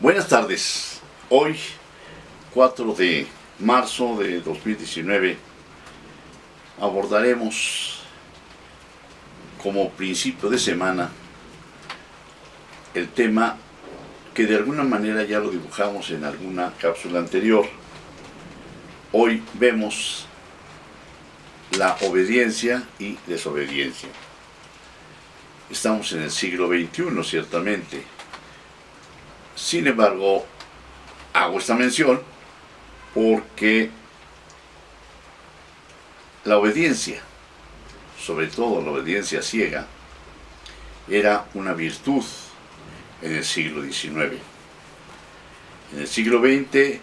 Buenas tardes. Hoy, 4 de marzo de 2019, abordaremos como principio de semana el tema que de alguna manera ya lo dibujamos en alguna cápsula anterior. Hoy vemos la obediencia y desobediencia. Estamos en el siglo XXI, ciertamente. Sin embargo, hago esta mención porque la obediencia, sobre todo la obediencia ciega, era una virtud en el siglo XIX. En el siglo XX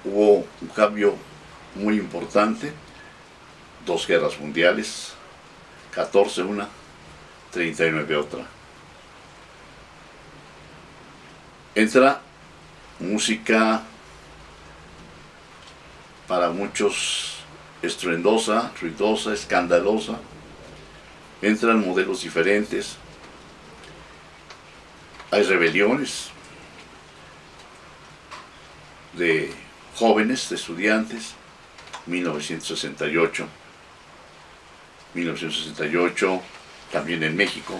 hubo un cambio muy importante, 2 guerras mundiales, 14 una, 39 otra. Entra música para muchos estruendosa, ruidosa, escandalosa. Entran modelos diferentes. Hay rebeliones de jóvenes, de estudiantes. 1968, también en México.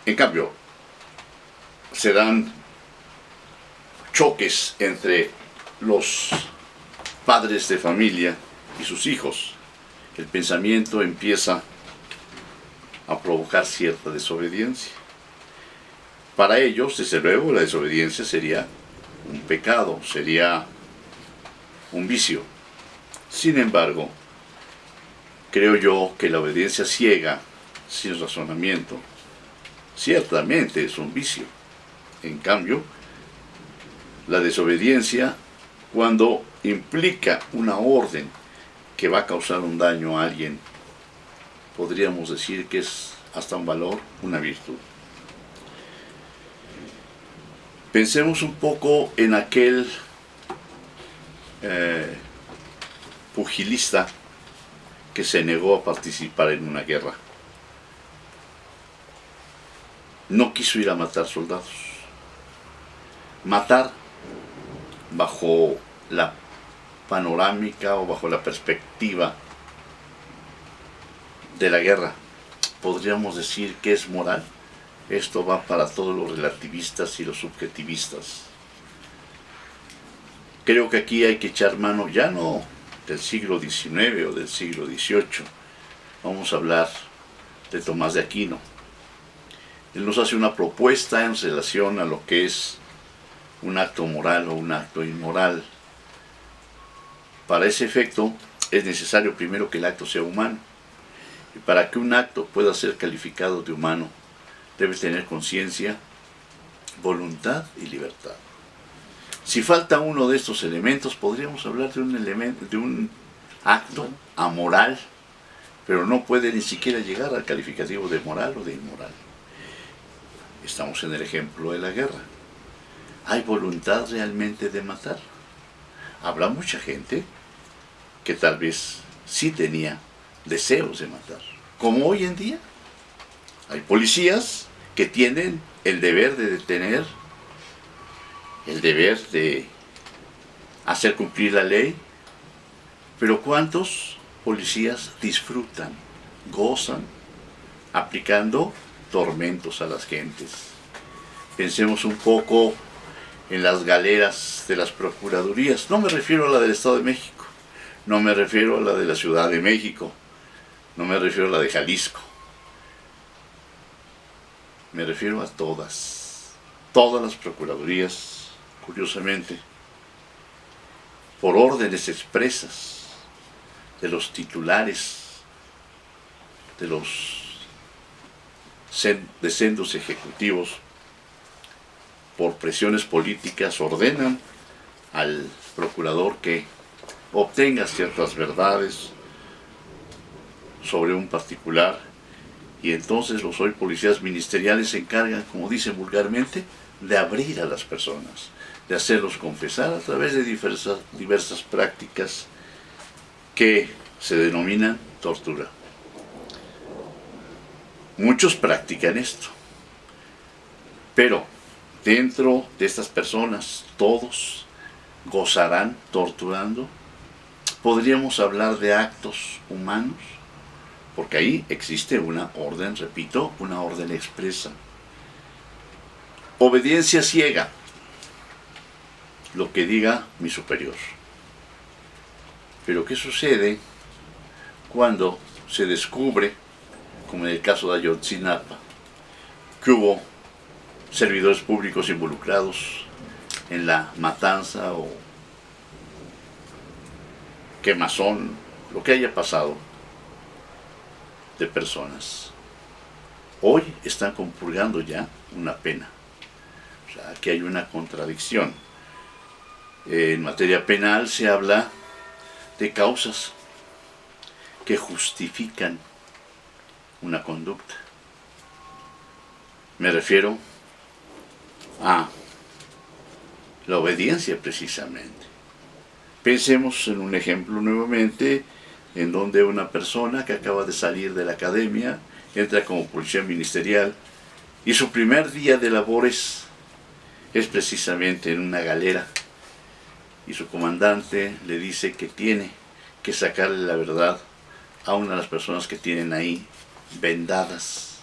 En cambio, se dan choques entre los padres de familia y sus hijos. El pensamiento empieza a provocar cierta desobediencia. Para ellos, desde luego, la desobediencia sería un pecado, sería un vicio. Sin embargo, creo yo que la obediencia ciega, sin razonamiento, ciertamente es un vicio. En cambio, la desobediencia, cuando implica una orden que va a causar un daño a alguien, podríamos decir que es hasta un valor, una virtud. Pensemos un poco en aquel pugilista que se negó a participar en una guerra. No quiso ir a matar soldados. Matar bajo la panorámica o bajo la perspectiva de la guerra, podríamos decir que es moral. Esto va para todos los relativistas y los subjetivistas. Creo que aquí hay que echar mano ya no del siglo XIX o del siglo XVIII. Vamos a hablar de Tomás de Aquino. Él nos hace una propuesta en relación a lo que es un acto moral o un acto inmoral. Para ese efecto es necesario primero que el acto sea humano. Y para que un acto pueda ser calificado de humano, debe tener conciencia, voluntad y libertad. Si falta uno de estos elementos, podríamos hablar de un acto amoral, pero no puede ni siquiera llegar al calificativo de moral o de inmoral. Estamos en el ejemplo de la guerra. ¿Hay voluntad realmente de matar? Habrá mucha gente que tal vez sí tenía deseos de matar. Como hoy en día, hay policías que tienen el deber de detener, el deber de hacer cumplir la ley, pero ¿cuántos policías disfrutan, gozan, aplicando tormentos a las gentes? Pensemos un poco en las galeras de las procuradurías. No me refiero a la del Estado de México, no me refiero a la de la Ciudad de México, no me refiero a la de Jalisco. Me refiero a todas las procuradurías, curiosamente, por órdenes expresas de los titulares de los sendos ejecutivos, por presiones políticas, ordenan al procurador que obtenga ciertas verdades sobre un particular, y entonces los hoy policías ministeriales se encargan, como dicen vulgarmente, de abrir a las personas, de hacerlos confesar a través de diversas prácticas que se denominan tortura. Muchos practican esto, pero dentro de estas personas todos gozarán torturando. Podríamos hablar de actos humanos, porque ahí existe una orden, repito, una orden expresa. Obediencia ciega, lo que diga mi superior. Pero ¿qué sucede cuando se descubre, como en el caso de Ayotzinapa, que hubo servidores públicos involucrados en la matanza o quemazón, lo que haya pasado de personas? Hoy están compurgando ya una pena. O sea, aquí hay una contradicción. En materia penal se habla de causas que justifican una conducta. Me refiero a la obediencia precisamente. Pensemos en un ejemplo nuevamente en donde una persona que acaba de salir de la academia entra como policía ministerial y su primer día de labores es precisamente en una galera y su comandante le dice que tiene que sacarle la verdad a una de las personas que tienen ahí vendadas.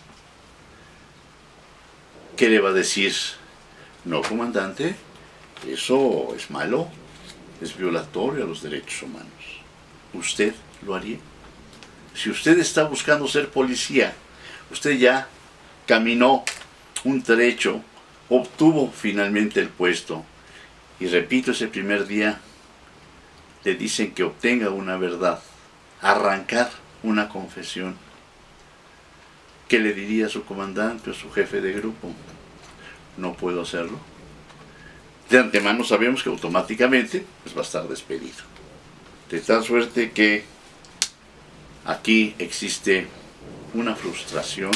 ¿Qué le va a decir? No, comandante, eso es malo, es violatorio a los derechos humanos. ¿Usted lo haría? Si usted está buscando ser policía, usted ya caminó un trecho, obtuvo finalmente el puesto, y repito, ese primer día le dicen que obtenga una verdad, arrancar una confesión. ¿Qué le diría a su comandante o a su jefe de grupo? No puedo hacerlo. De antemano sabemos que automáticamente pues, va a estar despedido. De tal suerte que aquí existe una frustración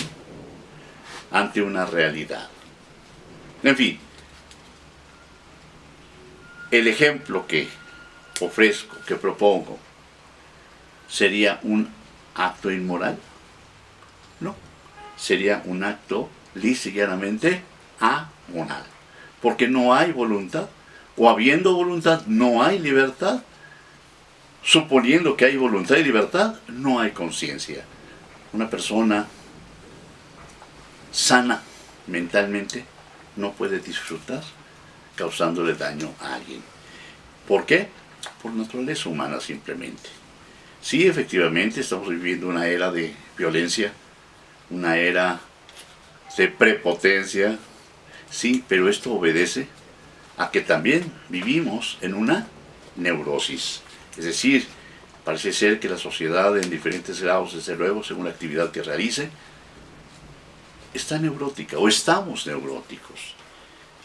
ante una realidad. En fin, el ejemplo que ofrezco, que propongo, ¿sería un acto inmoral? No, sería un acto lisa y llanamente amoral, porque no hay voluntad, o habiendo voluntad no hay libertad. Suponiendo que hay voluntad y libertad, no hay conciencia. Una persona sana mentalmente no puede disfrutar causándole daño a alguien. ¿Por qué? Por naturaleza humana simplemente. Sí, efectivamente, estamos viviendo una era de violencia, una era de prepotencia, sí, pero esto obedece a que también vivimos en una neurosis. Es decir, parece ser que la sociedad en diferentes grados, desde luego, según la actividad que realice, está neurótica o estamos neuróticos.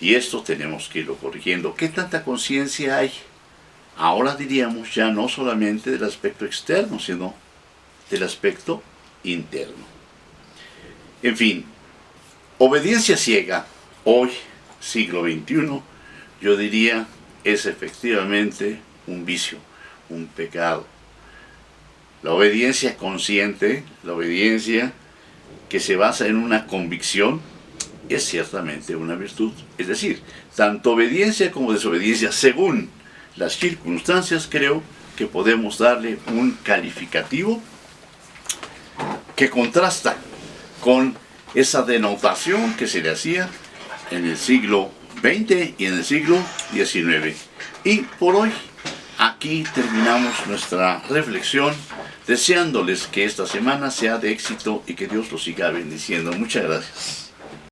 Y esto tenemos que irlo corrigiendo. ¿Qué tanta conciencia hay? Ahora diríamos ya no solamente del aspecto externo, sino del aspecto interno. En fin, obediencia ciega, hoy, siglo XXI, yo diría, es efectivamente un vicio, un pecado. La obediencia consciente, la obediencia que se basa en una convicción, es ciertamente una virtud. Es decir, tanto obediencia como desobediencia, según las circunstancias, creo que podemos darle un calificativo que contrasta con esa denotación que se le hacía en el siglo XX y en el siglo XIX. Y por hoy, aquí terminamos nuestra reflexión, deseándoles que esta semana sea de éxito y que Dios los siga bendiciendo. Muchas gracias.